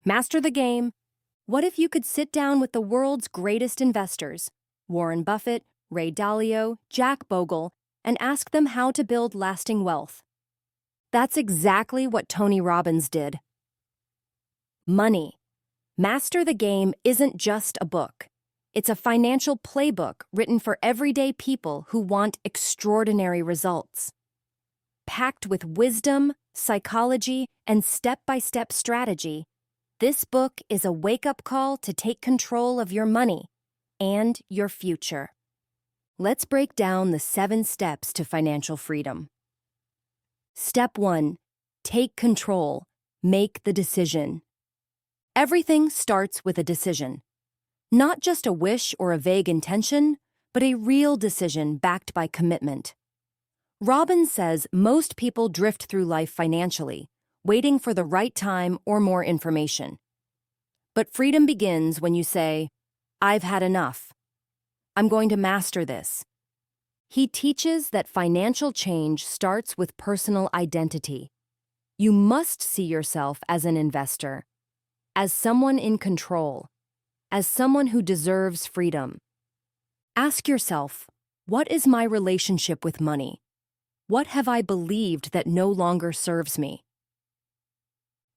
Master the game. What if you could sit down with the world's greatest investors, Warren Buffett, Ray Dalio, Jack Bogle, and ask them how to build lasting wealth? That's exactly what Tony Robbins did. Money. Master the Game isn't just a book. It's a financial playbook written for everyday people who want extraordinary results. Packed with wisdom, psychology, and step-by-step strategy, this book is a wake-up call to take control of your money and your future. Let's break down the 7 steps to financial freedom. Step 1. Take control. Make the decision. Everything starts with a decision. Not just a wish or a vague intention, but a real decision backed by commitment. Robbins says most people drift through life financially, waiting for the right time or more information. But freedom begins when you say, "I've had enough. I'm going to master this." He teaches that financial change starts with personal identity. You must see yourself as an investor, as someone in control, as someone who deserves freedom. Ask yourself, what is my relationship with money? What have I believed that no longer serves me?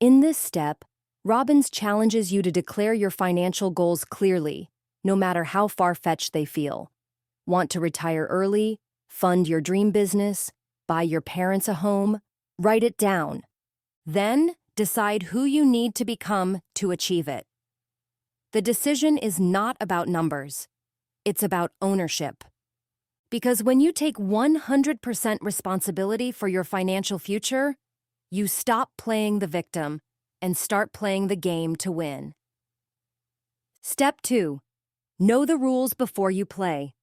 In this step, Robbins challenges you to declare your financial goals clearly, no matter how far-fetched they feel. Want to retire early? Fund your dream business? Buy your parents a home? Write it down. Then, decide who you need to become to achieve it. The decision is not about numbers. It's about ownership. Because when you take 100% responsibility for your financial future, you stop playing the victim and start playing the game to win. Step 2. Know the rules before you play.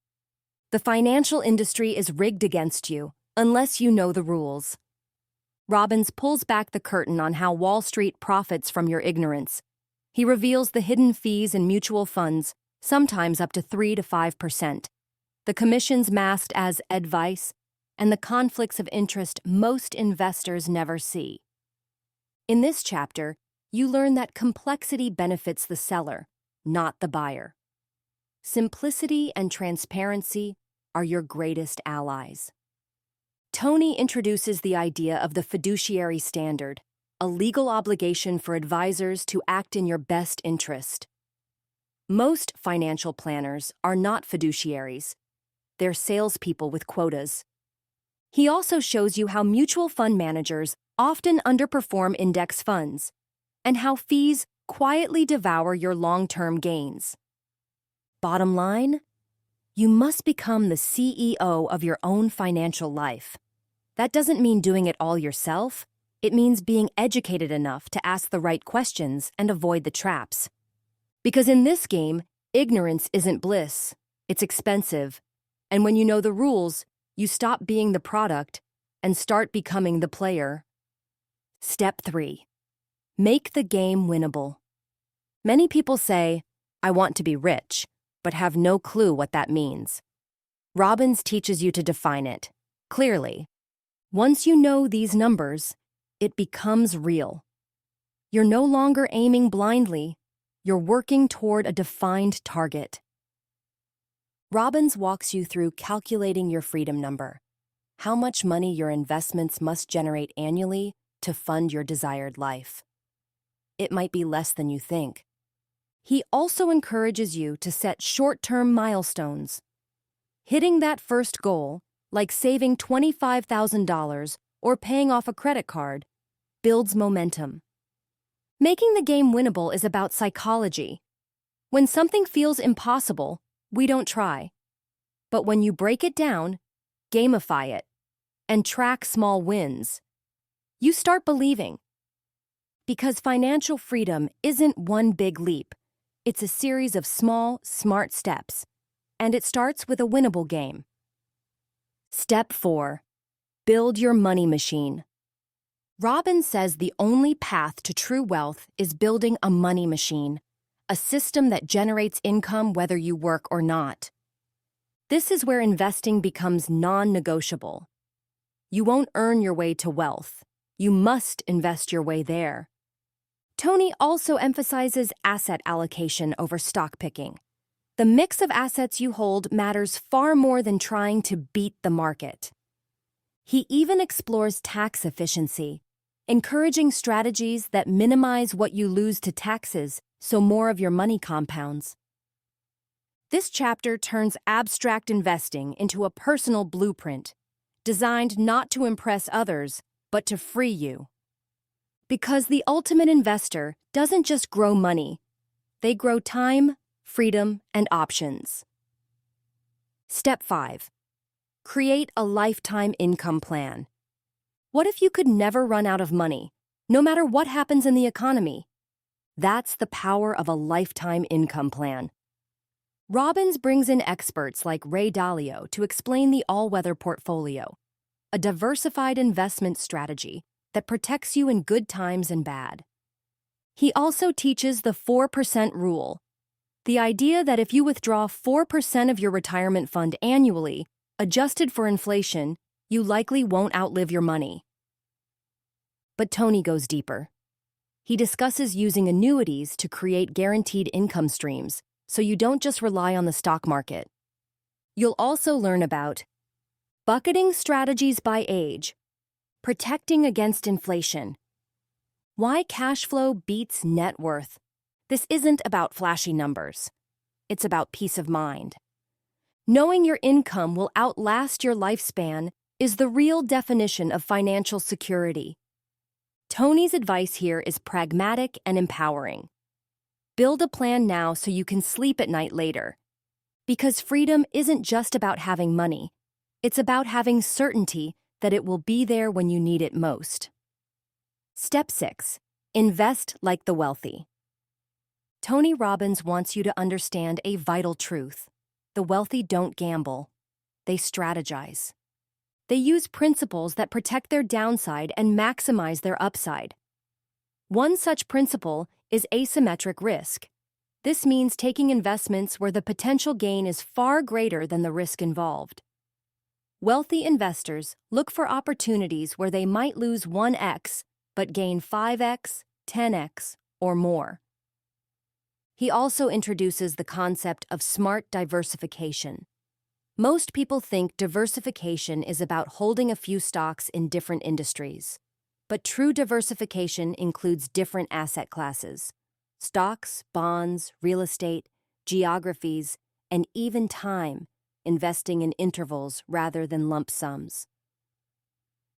The financial industry is rigged against you unless you know the rules. Robbins pulls back the curtain on how Wall Street profits from your ignorance. He reveals the hidden fees in mutual funds, sometimes up to 3 to 5%. The commissions masked as advice, and the conflicts of interest most investors never see. In this chapter, you learn that complexity benefits the seller, not the buyer. Simplicity and transparency are your greatest allies. Tony introduces the idea of the fiduciary standard, a legal obligation for advisors to act in your best interest. Most financial planners are not fiduciaries. They're salespeople with quotas. He also shows you how mutual fund managers often underperform index funds, and how fees quietly devour your long-term gains. Bottom line, you must become the CEO of your own financial life. That doesn't mean doing it all yourself. It means being educated enough to ask the right questions and avoid the traps. Because in this game, ignorance isn't bliss. It's expensive. And when you know the rules, you stop being the product and start becoming the player. Step 3. Make the game winnable. Many people say, "I want to be rich," but have no clue what that means. Robbins teaches you to define it clearly. Once you know these numbers, it becomes real. You're no longer aiming blindly. You're working toward a defined target. Robbins walks you through calculating your freedom number, how much money your investments must generate annually to fund your desired life. It might be less than you think. He also encourages you to set short-term milestones. Hitting that first goal, like saving $25,000 or paying off a credit card, builds momentum. Making the game winnable is about psychology. When something feels impossible, we don't try. But when you break it down, gamify it, and track small wins, you start believing. Because financial freedom isn't one big leap. It's a series of small, smart steps, and it starts with a winnable game. Step 4. Build your money machine. Robbins says the only path to true wealth is building a money machine, a system that generates income whether you work or not. This is where investing becomes non-negotiable. You won't earn your way to wealth. You must invest your way there. Tony also emphasizes asset allocation over stock picking. The mix of assets you hold matters far more than trying to beat the market. He even explores tax efficiency, encouraging strategies that minimize what you lose to taxes so more of your money compounds. This chapter turns abstract investing into a personal blueprint, designed not to impress others, but to free you. Because the ultimate investor doesn't just grow money, they grow time, freedom, and options. Step 5. Create a lifetime income plan. What if you could never run out of money, no matter what happens in the economy? That's the power of a lifetime income plan. Robbins brings in experts like Ray Dalio to explain the all-weather portfolio, a diversified investment strategy that protects you in good times and bad. He also teaches the 4% rule, the idea that if you withdraw 4% of your retirement fund annually, adjusted for inflation, you likely won't outlive your money. But Tony goes deeper. He discusses using annuities to create guaranteed income streams, so you don't just rely on the stock market. You'll also learn about bucketing strategies by age, protecting against inflation, why cash flow beats net worth. This isn't about flashy numbers. It's about peace of mind. Knowing your income will outlast your lifespan is the real definition of financial security. Tony's advice here is pragmatic and empowering. Build a plan now so you can sleep at night later. Because freedom isn't just about having money. It's about having certainty that it will be there when you need it most. Step 6. Invest like the wealthy. Tony Robbins wants you to understand a vital truth. The wealthy don't gamble. They strategize. They use principles that protect their downside and maximize their upside. One such principle is asymmetric risk. This means taking investments where the potential gain is far greater than the risk involved. Wealthy investors look for opportunities where they might lose 1x but gain 5x, 10x, or more. He also introduces the concept of smart diversification. Most people think diversification is about holding a few stocks in different industries. But true diversification includes different asset classes: stocks, bonds, real estate, geographies, and even time, investing in intervals rather than lump sums.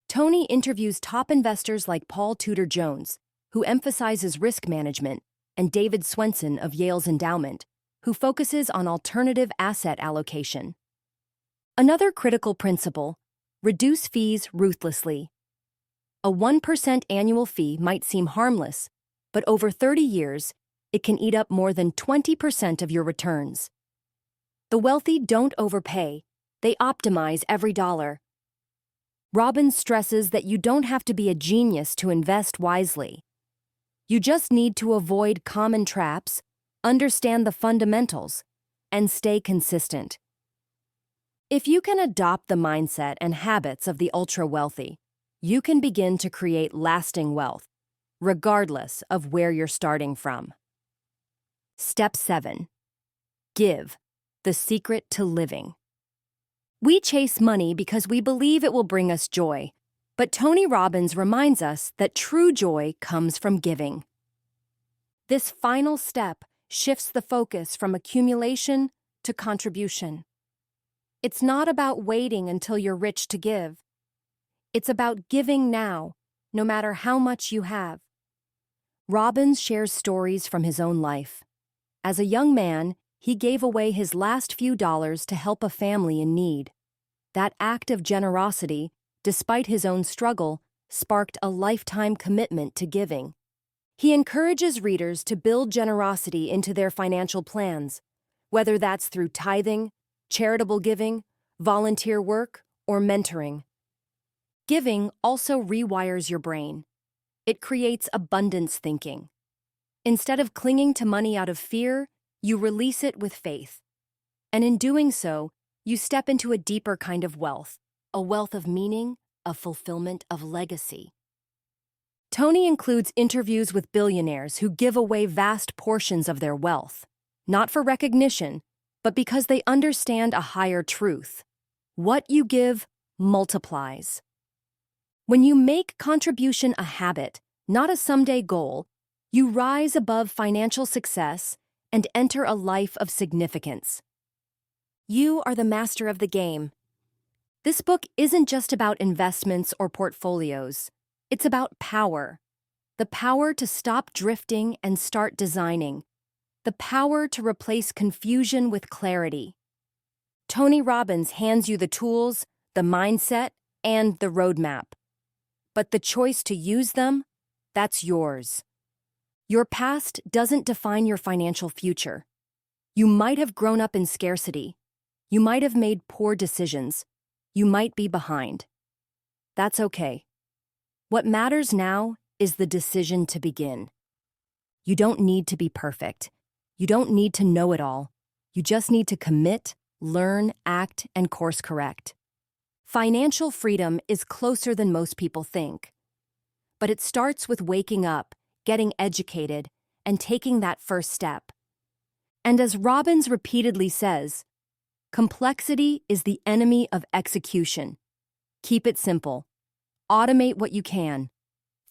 Tony interviews top investors like Paul Tudor Jones, who emphasizes risk management, and David Swensen of Yale's endowment, who focuses on alternative asset allocation. Another critical principle: reduce fees ruthlessly. A 1% annual fee might seem harmless, but over 30 years, it can eat up more than 20% of your returns. The wealthy don't overpay, they optimize every dollar. Robbins stresses that you don't have to be a genius to invest wisely. You just need to avoid common traps, understand the fundamentals, and stay consistent. If you can adopt the mindset and habits of the ultra-wealthy, you can begin to create lasting wealth, regardless of where you're starting from. Step 7. Give. The secret to living. We chase money because we believe it will bring us joy, but Tony Robbins reminds us that true joy comes from giving. This final step shifts the focus from accumulation to contribution. It's not about waiting until you're rich to give. It's about giving now, no matter how much you have. Robbins shares stories from his own life. As a young man, he gave away his last few dollars to help a family in need. That act of generosity, despite his own struggle, sparked a lifetime commitment to giving. He encourages readers to build generosity into their financial plans, whether that's through tithing, charitable giving, volunteer work, or mentoring. Giving also rewires your brain. It creates abundance thinking. Instead of clinging to money out of fear, you release it with faith. And in doing so, you step into a deeper kind of wealth, a wealth of meaning, of fulfillment, of legacy. Tony includes interviews with billionaires who give away vast portions of their wealth, not for recognition, but because they understand a higher truth. What you give multiplies. When you make contribution a habit, not a someday goal, you rise above financial success and enter a life of significance. You are the master of the game. This book isn't just about investments or portfolios. It's about power. The power to stop drifting and start designing. The power to replace confusion with clarity. Tony Robbins hands you the tools, the mindset, and the roadmap. But the choice to use them, that's yours. Your past doesn't define your financial future. You might have grown up in scarcity. You might have made poor decisions. You might be behind. That's okay. What matters now is the decision to begin. You don't need to be perfect. You don't need to know it all. You just need to commit, learn, act, and course correct. Financial freedom is closer than most people think. But it starts with waking up, getting educated, and taking that first step. And as Robbins repeatedly says, complexity is the enemy of execution. Keep it simple. Automate what you can.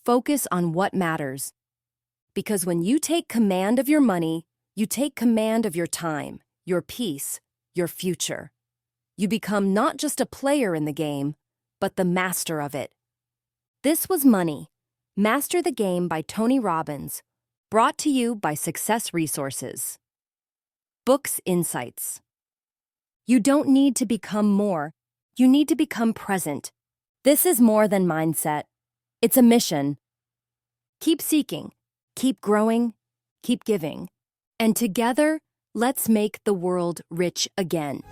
Focus on what matters. Because when you take command of your money, you take command of your time, your peace, your future. You become not just a player in the game, but the master of it. This was Money, Master the Game by Tony Robbins, brought to you by Success Resources. Books Insights. You don't need to become more, you need to become present. This is more than mindset. It's a mission. Keep seeking, keep growing, keep giving. And together, let's make the world rich again.